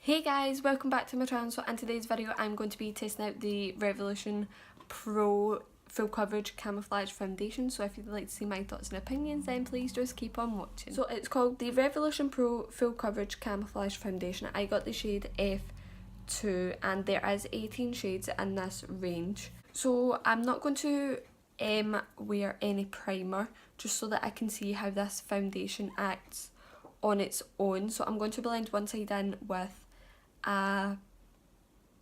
Hey guys, welcome back to my channel. So in today's video I'm going to be testing out the Revolution Pro Full Coverage Camouflage Foundation. So if you'd like to see my thoughts and opinions, then please just keep on watching. So it's called the Revolution Pro Full Coverage Camouflage Foundation. I got the shade F2 and there is 18 shades in this range. So I'm not going to wear any primer just so that I can see how this foundation acts on its own. So I'm going to blend one side in with a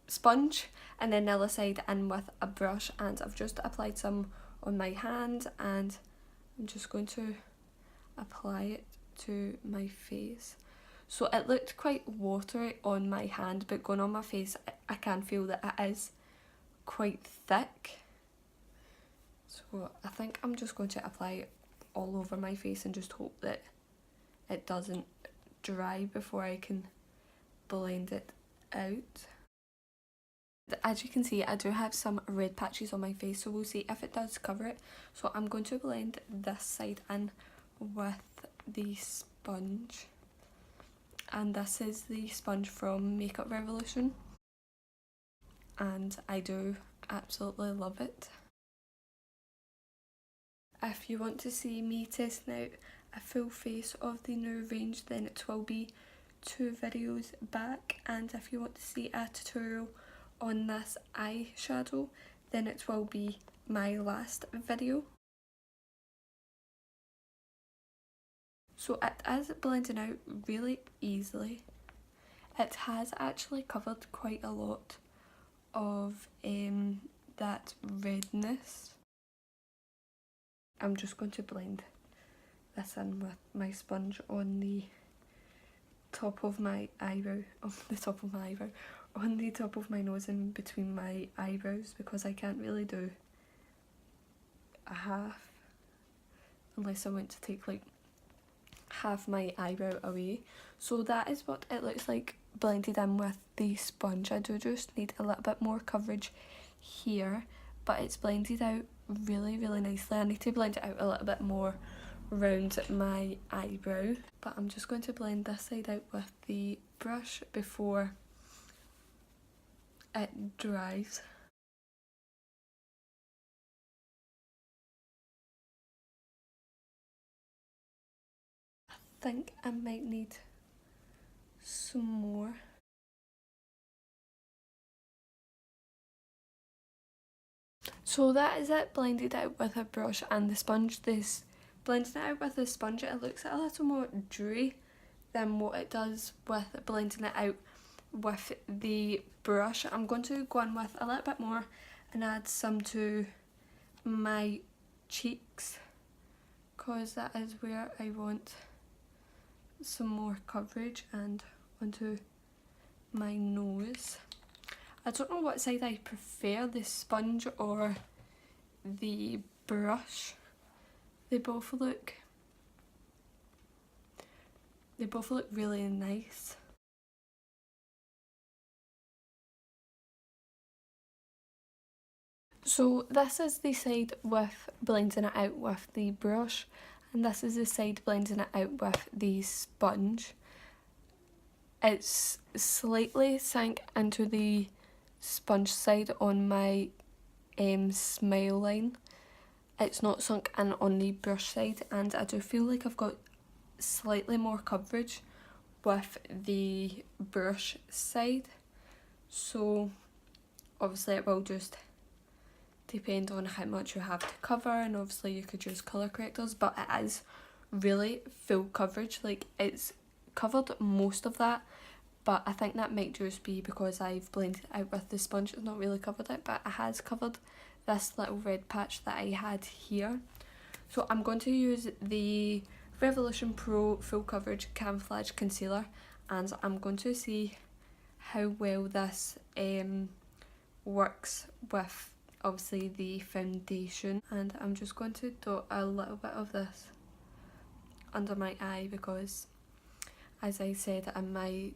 sponge and then the other side in with a brush, and I've just applied some on my hand and I'm just going to apply it to my face. So it looked quite watery on my hand, but going on my face I can feel that it is quite thick. So I think I'm just going to apply it all over my face and just hope that it doesn't dry before I can blend it out. As you can see, I do have some red patches on my face, so we'll see if it does cover it. So I'm going to blend this side in with the sponge, and this is the sponge from Makeup Revolution and I do absolutely love it. If you want to see me testing out a full face of the new range, then it will be 2 videos back, and if you want to see a tutorial on this eyeshadow, then it will be my last video. So it is blending out really easily. It has actually covered quite a lot of that redness. I'm just going to blend this in with my sponge on the top of my eyebrow, on the top of my nose and between my eyebrows, because I can't really do a half unless I want to take like half my eyebrow away. So that is what it looks like blended in with the sponge. I do just need a little bit more coverage here, but it's blended out really nicely. I need to blend it out a little bit more around my eyebrow, but I'm just going to blend this side out with the brush before it dries. I think I might need some more. So that is it blended out with a brush and the sponge. This blending it out with the sponge, it looks a little more dewy than what it does with blending it out with the brush. I'm going to go in with a little bit more and add some to my cheeks, because that is where I want some more coverage, and onto my nose. I don't know what side I prefer, the sponge or the brush. They both look really nice. So this is the side with blending it out with the brush, and this is the side blending it out with the sponge. It's slightly sank into the sponge side on my smile line. It's not sunk in on the brush side, and I do feel like I've got slightly more coverage with the brush side. So obviously it will just depend on how much you have to cover, and obviously you could use colour correctors, but it is really full coverage. Like, it's covered most of that, but I think that might just be because I've blended it out with the sponge. It's not really covered it, but it has covered this little red patch that I had here. So I'm going to use the Revolution Pro Full Coverage Camouflage Concealer, and I'm going to see how well this works with obviously the foundation. And I'm just going to dot a little bit of this under my eye, because as I said in my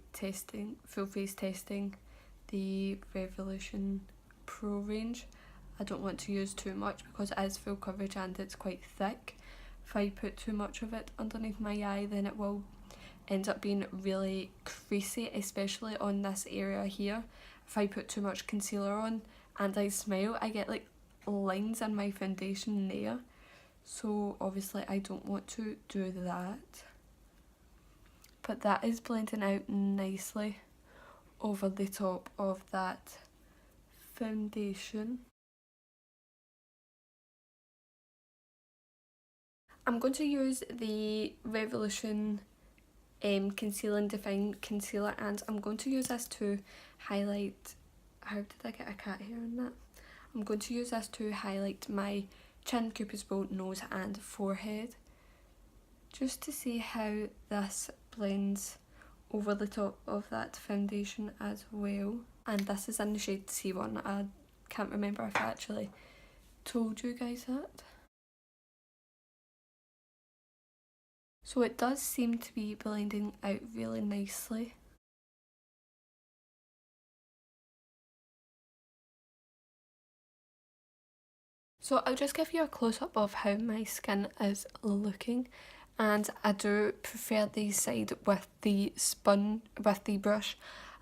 full face testing, the Revolution Pro range, I don't want to use too much because it is full coverage and it's quite thick. If I put too much of it underneath my eye, then it will ends up being really creasy, especially on this area here. If I put too much concealer on and I smile, I get like lines in my foundation there. So obviously I don't want to do that. But that is blending out nicely over the top of that foundation. I'm going to use the Revolution Conceal and Define Concealer, and I'm going to use this to highlight... How did I get a cat hair on that? I'm going to use this to highlight my chin, cupid's bow, nose and forehead, just to see how this blends over the top of that foundation as well. And this is in the shade C1. I can't remember if I actually told you guys that. So it does seem to be blending out really nicely. So I'll just give you a close-up of how my skin is looking, and I do prefer the side with the brush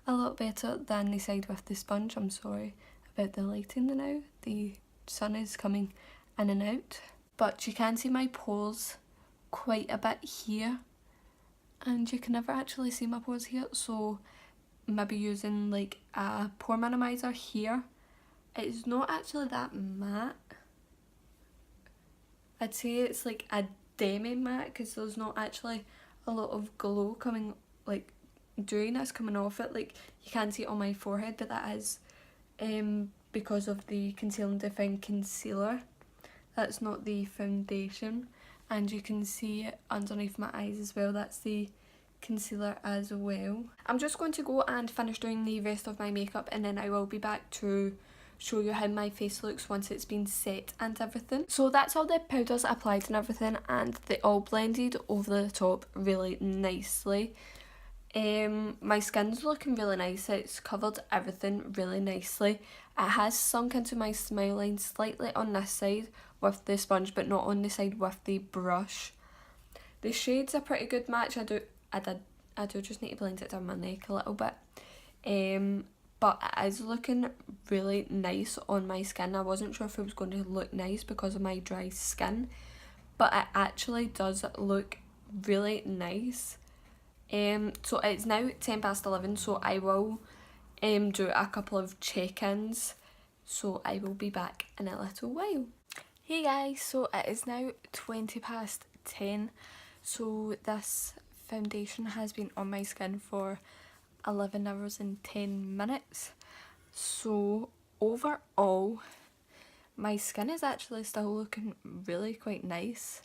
a lot better than the side with the sponge. I'm sorry about the lighting now, the sun is coming in and out. But you can see my pores quite a bit here, and you can never actually see my pores here, so maybe using like a pore minimizer here. It's not actually that matte. I'd say it's like a demi matte because there's not actually a lot of glow coming, like dewness coming off it. Like you can see it on my forehead, but that is because of the Conceal and Define Concealer. That's not the foundation. And you can see it underneath my eyes as well, that's the concealer as well. I'm just going to go and finish doing the rest of my makeup, and then I will be back to show you how my face looks once it's been set and everything. So that's all the powders applied and everything, and they all blended over the top really nicely. My skin's looking really nice, it's covered everything really nicely. It has sunk into my smile line slightly on this side with the sponge, but not on the side with the brush. The shade's a pretty good match. I do just need to blend it down my neck a little bit. But it is looking really nice on my skin. I wasn't sure if it was going to look nice because of my dry skin, but it actually does look really nice. So it's now 11:10, so I will do a couple of check-ins, so I will be back in a little while. Hey guys, so it is now 10:20, so this foundation has been on my skin for 11 hours and 10 minutes. So overall, my skin is actually still looking really quite nice.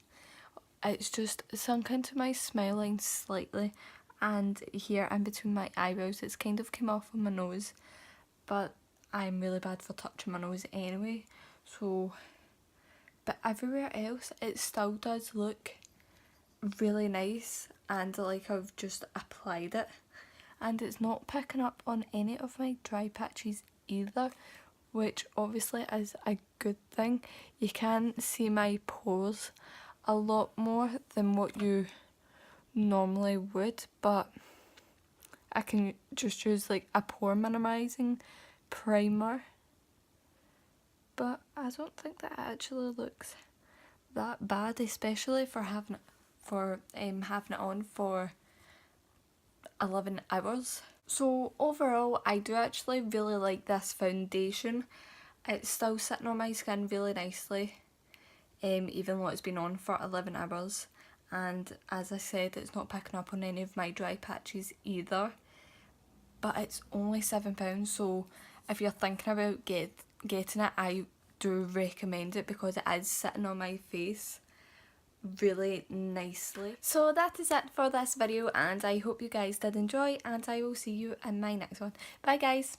It's just sunk into my smile line slightly, and here in between my eyebrows it's kind of came off on my nose, but I'm really bad for touching my nose anyway, so... But everywhere else it still does look really nice, and like I've just applied it, and it's not picking up on any of my dry patches either, which obviously is a good thing. You can see my pores a lot more than what you normally would, but I can just use like a pore minimizing primer. But I don't think that actually looks that bad, especially for having it on for 11 hours. So overall, I do actually really like this foundation. It's still sitting on my skin really nicely, even though it's been on for 11 hours. And as I said, it's not picking up on any of my dry patches either. But it's only £7, so if you're thinking about getting it, I do recommend it because it is sitting on my face really nicely. So that is it for this video, and I hope you guys did enjoy, and I will see you in my next one. Bye guys!